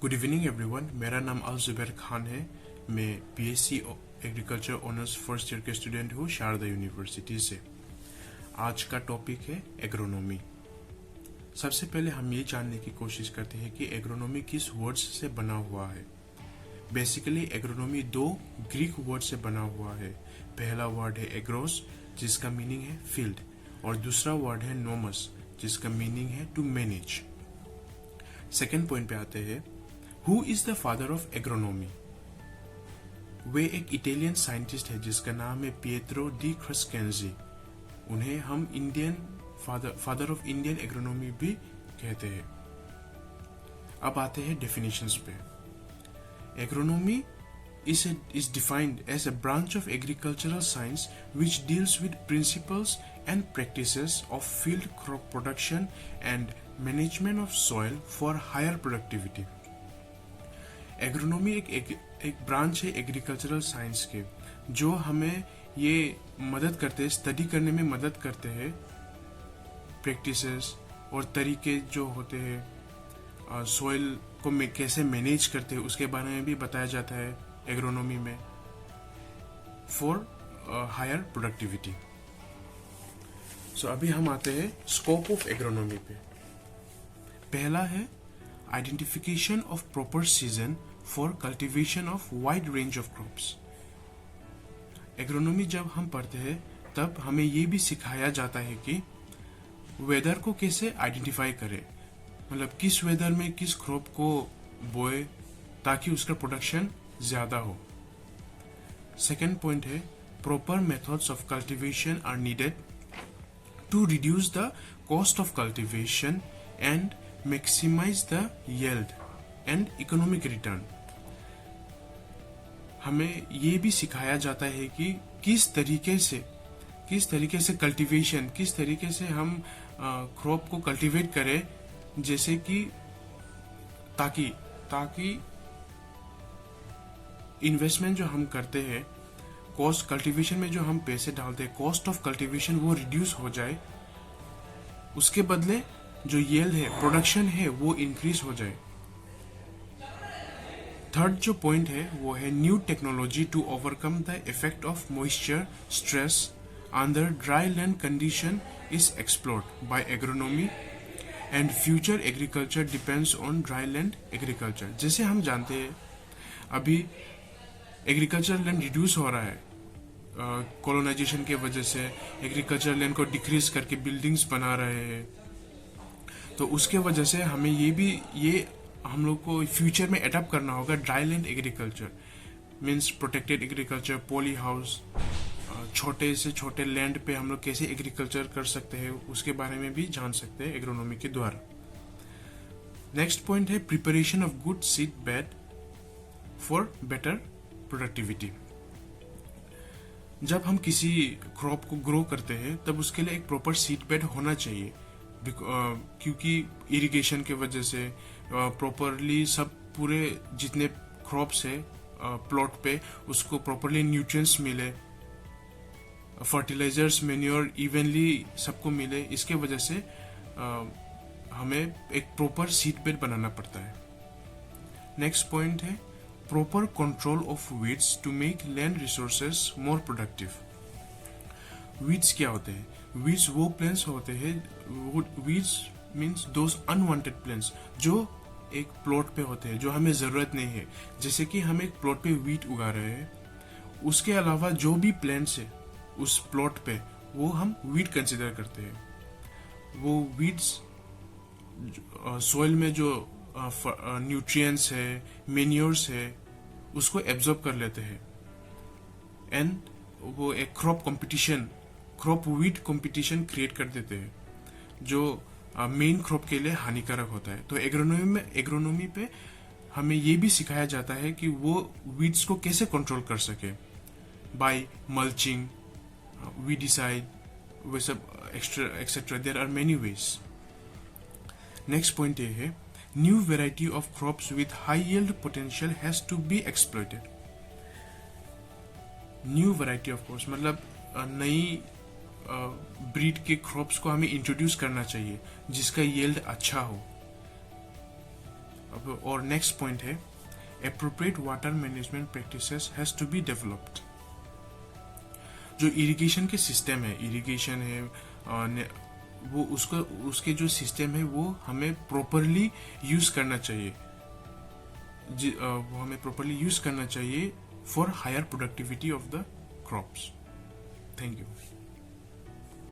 Good evening everyone. मेरा नाम अल जुबैर खान है। मैं BSc agriculture honours first year के स्टूडेंट हूँ शारदा यूनिवर्सिटी से। आज का टॉपिक है एग्रोनॉमी। सबसे पहले हम ये जानने की कोशिश करते हैं कि एग्रोनॉमी किस वर्ड्स से बना हुआ है। बेसिकली एग्रोनॉमी दो ग्रीक वर्ड से बना हुआ है। पहला वर्ड है एग्रोस, जिसका मीनिंग है फील्ड, और दूसरा वर्ड है नोमस, जिसका मीनिंग है टू मैनेज। सेकेंड पॉइंट पे आते हैं, who is the father of agronomy. वे एक इटालियन साइंटिस्ट है जिसका नाम है पिएट्रो डी क्रस्केंजी। उन्हें हम Indian father of Indian agronomy भी कहते हैं। अब आते हैं डेफिनेशंस पे। Agronomy is defined as a branch of agricultural science which deals with principles and practices of field crop production and management of soil for higher productivity. Agronomy एक branch है agricultural science के, जो हमें ये मदद करते हैं, स्टडी करने में मदद करते हैं। प्रैक्टिसेस और तरीके जो होते हैं सॉइल को कैसे मैनेज करते हैं उसके बारे में भी बताया जाता है एग्रोनॉमी में, फॉर हायर प्रोडक्टिविटी। सो अभी हम आते हैं स्कोप ऑफ एग्रोनॉमी पे। पहला है identification of proper season for cultivation of wide range of crops. Agronomy जब हम पढ़ते हैं तब हमें ये भी सिखाया जाता है कि वेदर को कैसे आइडेंटिफाई करें, मतलब किस वेदर में किस क्रॉप को बोए ताकि उसका प्रोडक्शन ज्यादा हो। सेकेंड पॉइंट है proper methods of cultivation are needed to reduce the cost of cultivation and maximise the yield and economic return. हमें ये भी सिखाया जाता है कि किस तरीके से कल्टीवेशन, किस तरीके से हम क्रॉप को कल्टीवेट करें, जैसे कि ताकि इन्वेस्टमेंट जो हम करते हैं, कॉस्ट कल्टीवेशन में जो हम पैसे डालते हैं, कॉस्ट ऑफ कल्टीवेशन वो रिड्यूस हो जाए, उसके बदले जो यील्ड है, प्रोडक्शन है, वो इंक्रीज हो जाए। थर्ड जो पॉइंट है वो है new technology to overcome the effect of moisture stress under dry land condition is explored by agronomy and future agriculture depends on dry land agriculture. जैसे हम जानते हैं अभी एग्रीकल्चर लैंड रिड्यूस हो रहा है कॉलोनाइजेशन के वजह से। एग्रीकल्चर लैंड को डिक्रीज करके बिल्डिंग्स बना रहे हैं, तो उसके वजह से हमें ये हम लोग को फ्यूचर में एडॉप्ट करना होगा। Dry land agriculture means protected agriculture, poly house, छोटे से छोटे लैंड पे हम लोग कैसे एग्रीकल्चर कर सकते हैं उसके बारे में भी जान सकते हैं एग्रोनॉमी के द्वारा। नेक्स्ट पॉइंट है preparation of good seed bed for better productivity. जब हम किसी क्रॉप को ग्रो करते हैं तब उसके लिए एक प्रॉपर सीड बेड होना चाहिए, क्योंकि इरिगेशन के वजह से प्रॉपरली सब पूरे जितने क्रॉप्स है प्लॉट पे उसको प्रॉपरली न्यूट्रिएंट्स मिले, फर्टिलाइजर्स, मैन्योर इवनली सबको मिले। इसके वजह से हमें एक प्रॉपर सीड बेड बनाना पड़ता है। नेक्स्ट पॉइंट है proper control of weeds to make land resources more productive. Weeds क्या होते हैं? वीड्स वो प्लांट्स होते हैं, weeds means those unwanted plants जो एक प्लॉट पे होते हैं, जो हमें जरूरत नहीं है। जैसे कि हम एक प्लॉट पे वीट उगा रहे हैं, उसके अलावा जो भी प्लांट्स है उस प्लॉट पे वो हम वीट कंसिडर करते हैं। वो वीड्स सॉइल में जो न्यूट्रिएंट्स है, मेन्योर्स है, उसको एब्जॉर्ब कर लेते हैं एंड वो एक क्रॉप वीट कंपटीशन क्रिएट कर देते हैं जो मेन क्रॉप के लिए हानिकारक होता है। तो एग्रोनॉमी पे हमें ये भी सिखाया जाता है कि वो वीड्स को कैसे कंट्रोल कर सके बाय मल्चिंग, वीडिसाइड, वो सब etcetera. There are many ways. Next point ये है new variety of crops with high yield potential has to be exploited. New variety of crops मतलब नई ब्रीड के क्रॉप्स को हमें इंट्रोड्यूस करना चाहिए जिसका यील्ड अच्छा हो। और नेक्स्ट पॉइंट है appropriate water management practices has to be developed. जो इरिगेशन के सिस्टम है, इरिगेशन है वो उसके जो सिस्टम है वो हमें प्रॉपरली यूज करना चाहिए, वो हमें प्रॉपरली यूज करना चाहिए for higher productivity of the crops. Thank you.